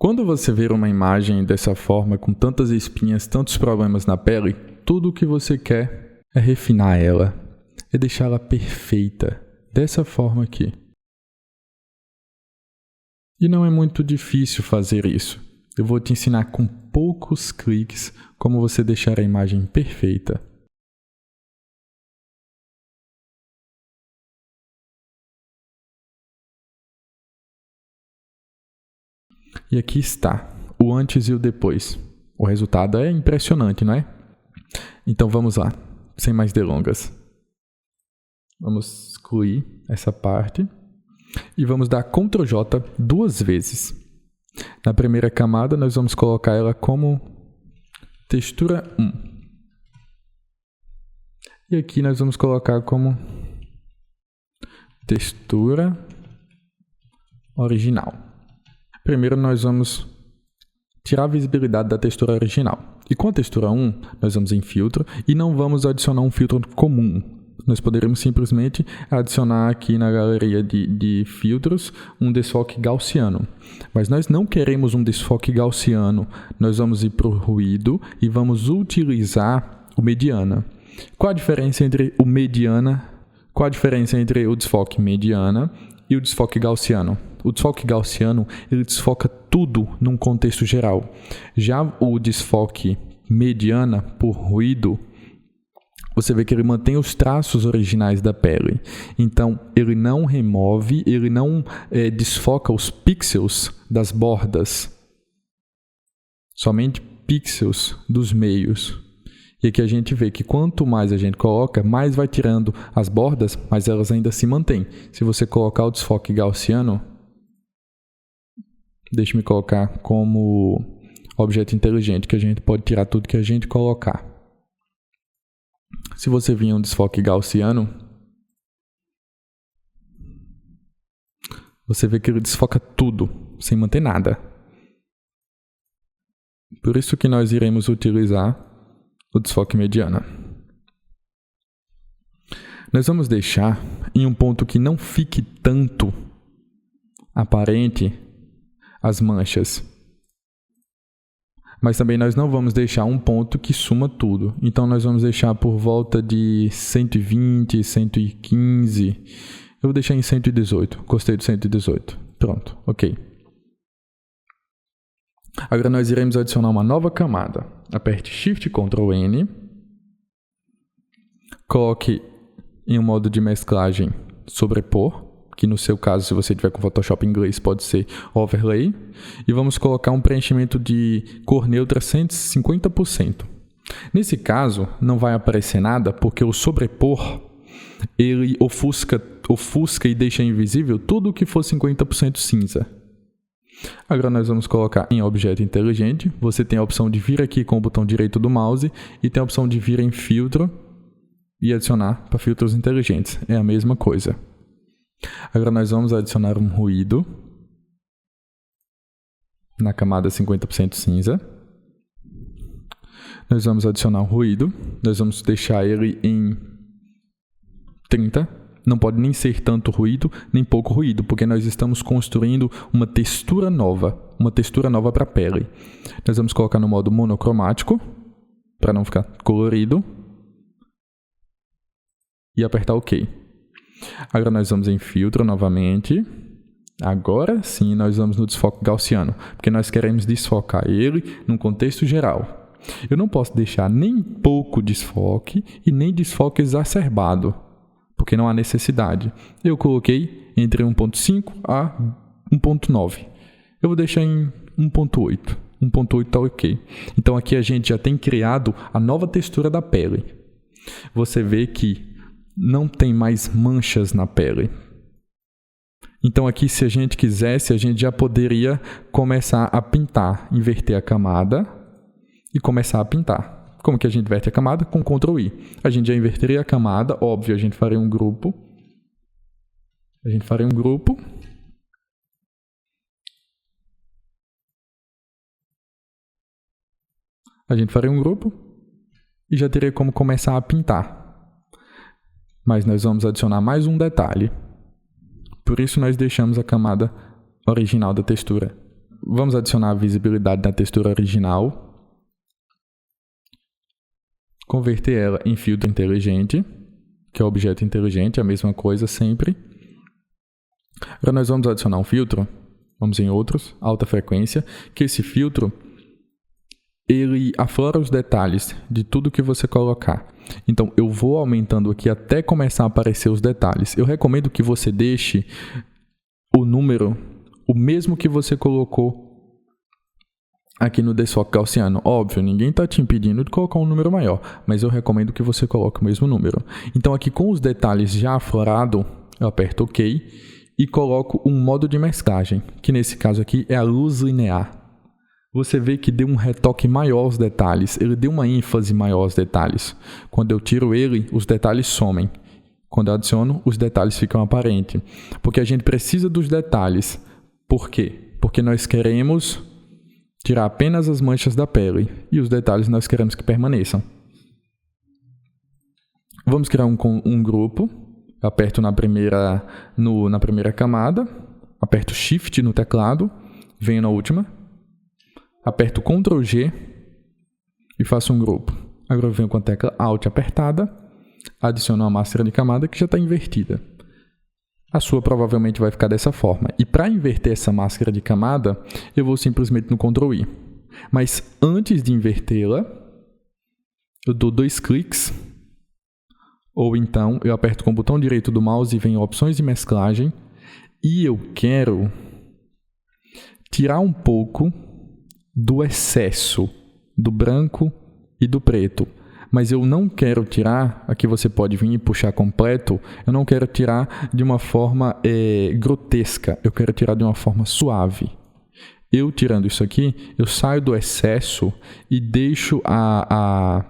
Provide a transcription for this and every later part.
Quando você ver uma imagem dessa forma, com tantas espinhas, tantos problemas na pele, tudo o que você quer é refinar ela, é deixá-la perfeita, dessa forma aqui. E não é muito difícil fazer isso. Eu vou te ensinar com poucos cliques como você deixar a imagem perfeita. E aqui está, o antes e o depois. O resultado é impressionante, não é? Então vamos lá, sem mais delongas. Vamos excluir essa parte e vamos dar Ctrl J 2 vezes. Na primeira camada nós vamos colocar ela como textura 1. E aqui nós vamos colocar como textura original. Primeiro nós vamos tirar a visibilidade da textura original. E com a textura 1, nós vamos em filtro e não vamos adicionar um filtro comum. Nós poderíamos simplesmente adicionar aqui na galeria de filtros um desfoque gaussiano. Mas nós não queremos um desfoque gaussiano. Nós vamos ir para o ruído e vamos utilizar o mediana. Qual a diferença entre o mediana? Qual a diferença entre o desfoque mediana e o desfoque gaussiano? O desfoque gaussiano, ele desfoca tudo num contexto geral. Já o desfoque mediana por ruído, você vê que ele mantém os traços originais da pele. Então, ele não remove, ele não desfoca os pixels das bordas. Somente pixels dos meios. E aqui a gente vê que quanto mais a gente coloca, mais vai tirando as bordas, mas elas ainda se mantêm. Se você colocar o desfoque gaussiano, deixe-me colocar como objeto inteligente, que a gente pode tirar tudo que a gente colocar. Se você vir um desfoque gaussiano, você vê que ele desfoca tudo, sem manter nada. Por isso que nós iremos utilizar o desfoque mediana. Nós vamos deixar em um ponto que não fique tanto aparente as manchas. Mas também nós não vamos deixar um ponto que suma tudo. Então nós vamos deixar por volta de 120, 115. Eu vou deixar em 118. Gostei do 118. Pronto, ok. Agora nós iremos adicionar uma nova camada. Aperte Shift Ctrl N. Coloque em um modo de mesclagem sobrepor, que no seu caso, se você tiver com Photoshop em inglês, pode ser Overlay. E vamos colocar um preenchimento de cor neutra 150%. Nesse caso, não vai aparecer nada, porque o sobrepor, ele ofusca e deixa invisível tudo o que for 50% cinza. Agora nós vamos colocar em objeto inteligente. Você tem a opção de vir aqui com o botão direito do mouse e tem a opção de vir em filtro e adicionar para filtros inteligentes. É a mesma coisa. Agora nós vamos adicionar um ruído na camada 50% cinza. Nós vamos adicionar um ruído. Nós vamos deixar ele em 30. Não pode nem ser tanto ruído, nem pouco ruído, porque nós estamos construindo uma textura nova para a pele. Nós vamos colocar no modo monocromático, para não ficar colorido, e apertar OK. Agora nós vamos em filtro novamente. Agora sim nós vamos no desfoque gaussiano, porque nós queremos desfocar ele num contexto geral. Eu não posso deixar nem pouco desfoque e nem desfoque exacerbado, porque não há necessidade. Eu coloquei entre 1.5 a 1.9. Eu vou deixar em 1.8. 1.8 está ok. Então aqui a gente já tem criado a nova textura da pele. Você vê que não tem mais manchas na pele. Então aqui, se a gente quisesse, a gente já poderia começar a pintar, inverter a camada e começar a pintar. Como que a gente inverte a camada? Com Ctrl I. A gente já inverteria a camada, óbvio, a gente faria um grupo. A gente faria um grupo. E já teria como começar a pintar. Mas nós vamos adicionar mais um detalhe. Por isso nós deixamos a camada original da textura. Vamos adicionar a visibilidade da textura original. Converter ela em filtro inteligente, que é o objeto inteligente, a mesma coisa sempre. Agora nós vamos adicionar um filtro, vamos em outros, alta frequência, que esse filtro, ele aflora os detalhes de tudo que você colocar. Então eu vou aumentando aqui até começar a aparecer os detalhes. Eu recomendo que você deixe o número, o mesmo que você colocou aqui no desfoque gaussiano. Óbvio, ninguém está te impedindo de colocar um número maior, mas eu recomendo que você coloque o mesmo número. Então aqui com os detalhes já aflorados, eu aperto OK e coloco um modo de mesclagem, que nesse caso aqui é a luz linear. Você vê que deu um retoque maior aos detalhes, ele deu uma ênfase maior aos detalhes. Quando eu tiro ele, os detalhes somem. Quando eu adiciono, os detalhes ficam aparentes. Porque a gente precisa dos detalhes. Por quê? Porque nós queremos tirar apenas as manchas da pele e os detalhes nós queremos que permaneçam. Vamos criar um grupo. Eu aperto na primeira camada, aperto Shift no teclado, venho na última, aperto Ctrl G e faço um grupo. Agora eu venho com a tecla Alt apertada, adiciono uma máscara de camada que já está invertida. A sua provavelmente vai ficar dessa forma. E para inverter essa máscara de camada, eu vou simplesmente no Ctrl I. Mas antes de invertê-la, eu dou 2 cliques, ou então eu aperto com o botão direito do mouse e venho em opções de mesclagem, e eu quero tirar um pouco do excesso do branco e do preto. Mas eu não quero tirar, aqui você pode vir e puxar completo, eu não quero tirar de uma forma grotesca, eu quero tirar de uma forma suave. Eu tirando isso aqui, eu saio do excesso e deixo a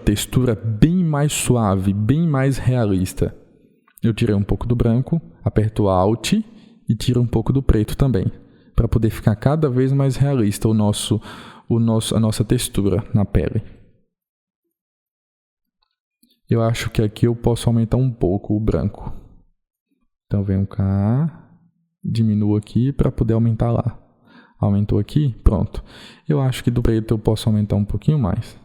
textura bem mais suave, bem mais realista. Eu tirei um pouco do branco, aperto Alt e tiro um pouco do preto também, para poder ficar cada vez mais realista a nossa textura na pele. Eu acho que aqui eu posso aumentar um pouco o branco. Então venho cá, diminuo aqui para poder aumentar lá. Aumentou aqui, pronto. Eu acho que do preto eu posso aumentar um pouquinho mais.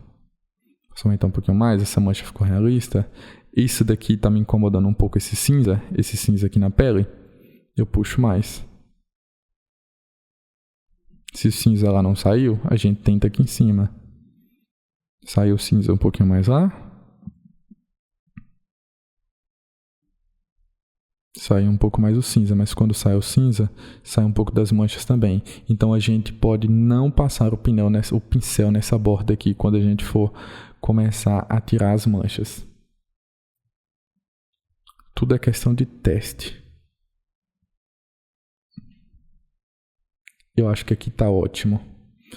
Posso aumentar um pouquinho mais, essa mancha ficou realista. Isso daqui está me incomodando um pouco, esse cinza aqui na pele. Eu puxo mais. Se o cinza lá não saiu, a gente tenta aqui em cima. Saiu o cinza um pouquinho mais lá. Sai um pouco mais o cinza, mas quando sai o cinza, sai um pouco das manchas também. Então a gente pode não passar o pincel nessa borda aqui quando a gente for começar a tirar as manchas. Tudo é questão de teste. Eu acho que aqui está ótimo.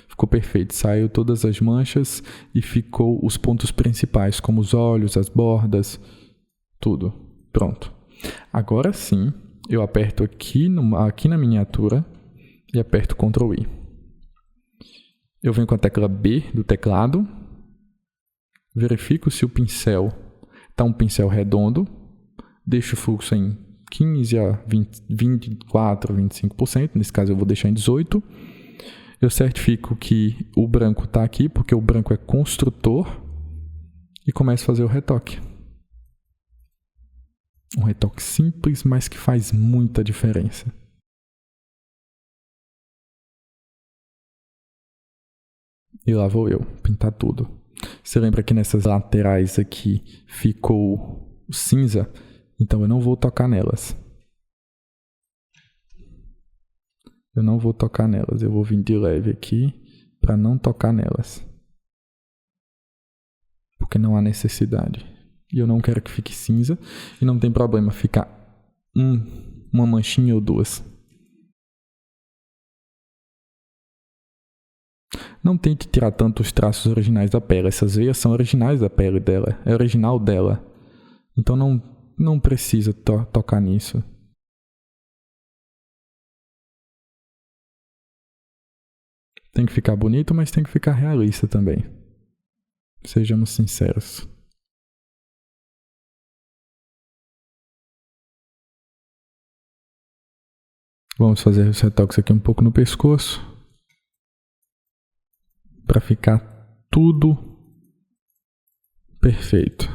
Ficou perfeito. Saiu todas as manchas e ficou os pontos principais, como os olhos, as bordas, tudo. Pronto. Agora sim, eu aperto aqui na miniatura e aperto Ctrl I. Eu venho com a tecla B do teclado, verifico se o pincel está um pincel redondo, deixo o fluxo em 15 a 24, 25%, nesse caso eu vou deixar em 18%. Eu certifico que o branco está aqui, porque o branco é construtor, e começo a fazer o retoque. Um retoque simples, mas que faz muita diferença. E lá vou eu, pintar tudo. Você lembra que nessas laterais aqui ficou cinza? Então eu não vou tocar nelas. Eu não vou tocar nelas. Eu vou vir de leve aqui para não tocar nelas. Porque não há necessidade. E eu não quero que fique cinza. E não tem problema ficar uma manchinha ou duas. Não tente tirar tanto os traços originais da pele. Essas veias são originais da pele dela. É original dela. Então não precisa tocar nisso. Tem que ficar bonito, mas tem que ficar realista também. Sejamos sinceros. Vamos fazer os retoques aqui um pouco no pescoço, para ficar tudo perfeito.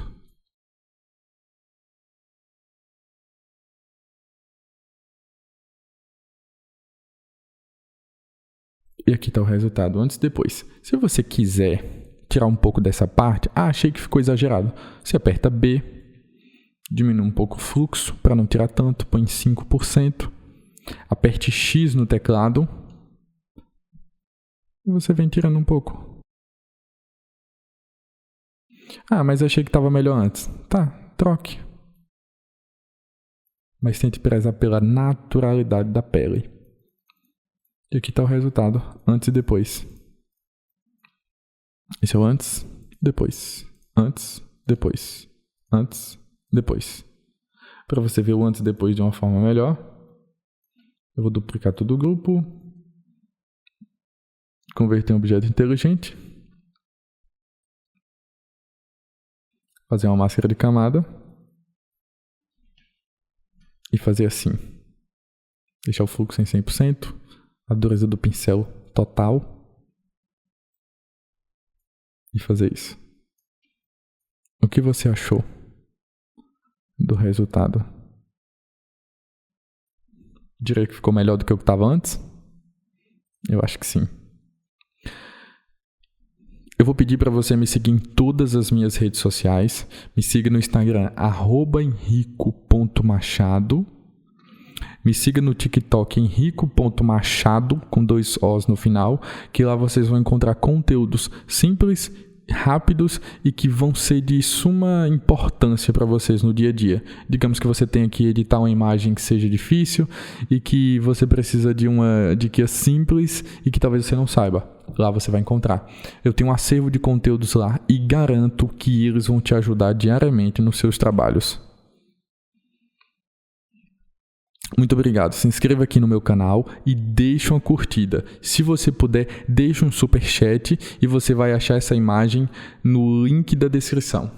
E aqui está o resultado antes e depois. Se você quiser tirar um pouco dessa parte, achei que ficou exagerado. Você aperta B, diminui um pouco o fluxo para não tirar tanto, põe 5%. Aperte X no teclado e você vem tirando um pouco. Mas achei que estava melhor antes. Tá, troque. Mas tente prezar pela naturalidade da pele. E aqui está o resultado, antes e depois. Esse é o antes, depois. Antes, depois. Antes, depois. Para você ver o antes e depois de uma forma melhor, eu vou duplicar todo o grupo. Converter em objeto inteligente. Fazer uma máscara de camada. E fazer assim. Deixar o fluxo em 100%. A dureza do pincel total. E fazer isso. O que você achou do resultado? Diria que ficou melhor do que o que estava antes? Eu acho que sim. Eu vou pedir para você me seguir em todas as minhas redes sociais. Me siga no Instagram, @henrico.machado. Me siga no TikTok, henrico.machado, com 2 Os no final, que lá vocês vão encontrar conteúdos simples, rápidos e que vão ser de suma importância para vocês no dia a dia. Digamos que você tenha que editar uma imagem que seja difícil e que você precisa de uma dica simples e que talvez você não saiba. Lá você vai encontrar. Eu tenho um acervo de conteúdos lá e garanto que eles vão te ajudar diariamente nos seus trabalhos. Muito obrigado. Se inscreva aqui no meu canal e deixe uma curtida. Se você puder, deixe um superchat e você vai achar essa imagem no link da descrição.